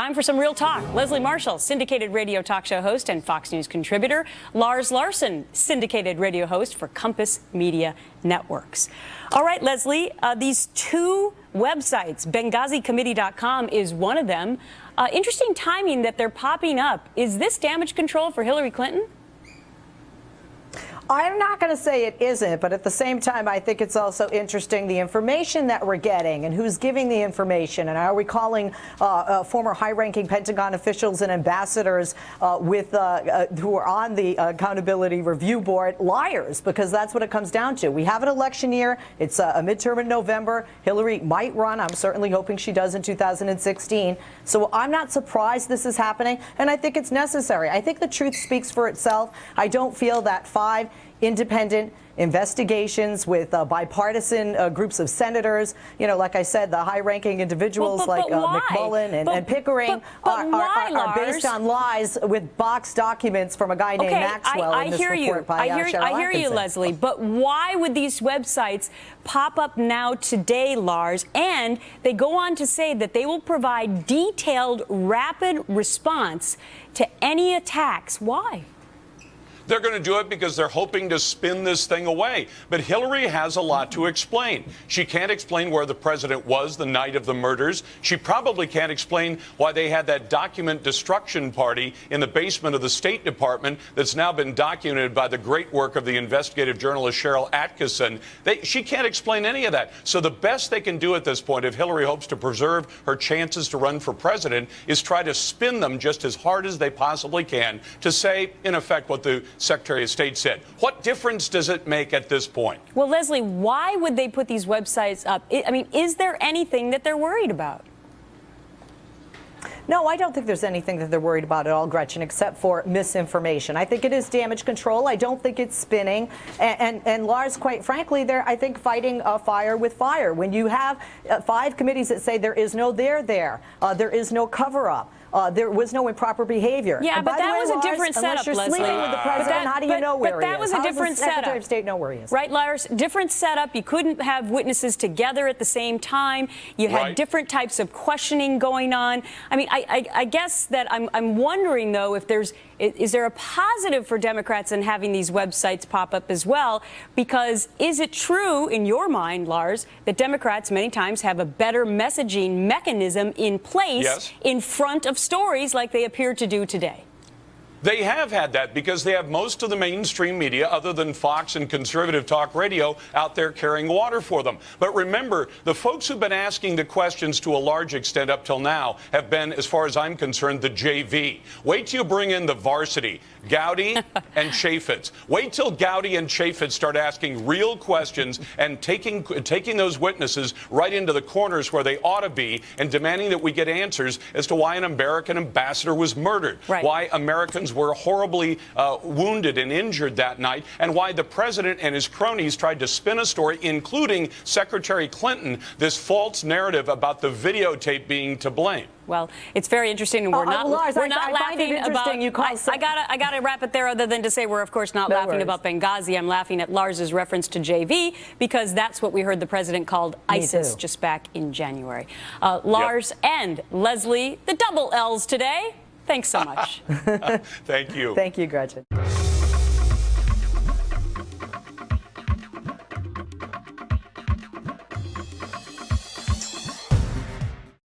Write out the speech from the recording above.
Time for some real talk. Leslie Marshall, syndicated radio talk show host and Fox News contributor. Lars Larson, syndicated radio host for Compass Media Networks. All right, Leslie, these two websites, BenghaziCommittee.com is one of them. Interesting timing that they're popping up. Is this damage control for Hillary Clinton? I'm not going to say it isn't, but at the same time, I think it's also interesting the information that we're getting and who's giving the information. And are we calling former high-ranking Pentagon officials and ambassadors who are on the Accountability Review Board liars? Because that's what it comes down to. We have an election year. It's a midterm in November. Hillary might run. I'm certainly hoping she does in 2016. So I'm not surprised this is happening, and I think it's necessary. I think the truth speaks for itself. I don't feel that 5 independent investigations with bipartisan groups of senators, you know, like I said, the high-ranking individuals like McMullen and Pickering are based on lies with boxed documents from a guy named Maxwell. I hear you. I hear you, Leslie. But why would these websites pop up now today, Lars? And they go on to say that they will provide detailed, rapid response to any attacks. Why? They're going to do it because they're hoping to spin this thing away. But Hillary has a lot to explain. She can't explain where the president was the night of the murders. She probably can't explain why they had that document destruction party in the basement of the State Department that's now been documented by the great work of the investigative journalist Cheryl Atkinson. She can't explain any of that. So the best they can do at this point, if Hillary hopes to preserve her chances to run for president, is try to spin them just as hard as they possibly can to say, in effect, what the Secretary of State said. What difference does it make at this point? Well, Leslie, why would they put these websites up? I mean, is there anything that they're worried about? No, I don't think there's anything that they're worried about at all, Gretchen, except for misinformation. I think it is damage control. I don't think it's spinning. And Lars, quite frankly, they're, I think, fighting fire with fire. When you have 5 committees that say there is no there, there is no cover-up. There was no improper behavior. Yeah, but that was a different setup, unless you're Leslie. sleeping with the president, how do you know where he is? But that was a different setup. Secretary of State know where he is? Right, Lars? Different setup. You couldn't have witnesses together at the same time. You had different types of questioning going on. I mean, I guess that I'm wondering, though, if is there a positive for Democrats in having these websites pop up as well? Because is it true, in your mind, Lars, that Democrats many times have a better messaging mechanism in place in front of stories like they appear to do today? They have had that because they have most of the mainstream media, other than Fox and conservative talk radio, out there carrying water for them. But remember, the folks who've been asking the questions to a large extent up till now have been, as far as I'm concerned, the JV. Wait till you bring in the varsity, Gowdy and Chaffetz. Wait till Gowdy and Chaffetz start asking real questions and taking those witnesses right into the corners where they ought to be and demanding that we get answers as to why an American ambassador was murdered, why Americans were horribly wounded and injured that night, and why the president and his cronies tried to spin a story, including Secretary Clinton, this false narrative about the videotape being to blame. Well, it's very interesting, and we're not laughing about. I gotta wrap it there. Other than to say we're of course not laughing about Benghazi, I'm laughing at Lars's reference to JV because that's what we heard the president called ISIS just back in January. Lars and Leslie, the double L's today. Thanks so much. Thank you. Thank you, Gretchen.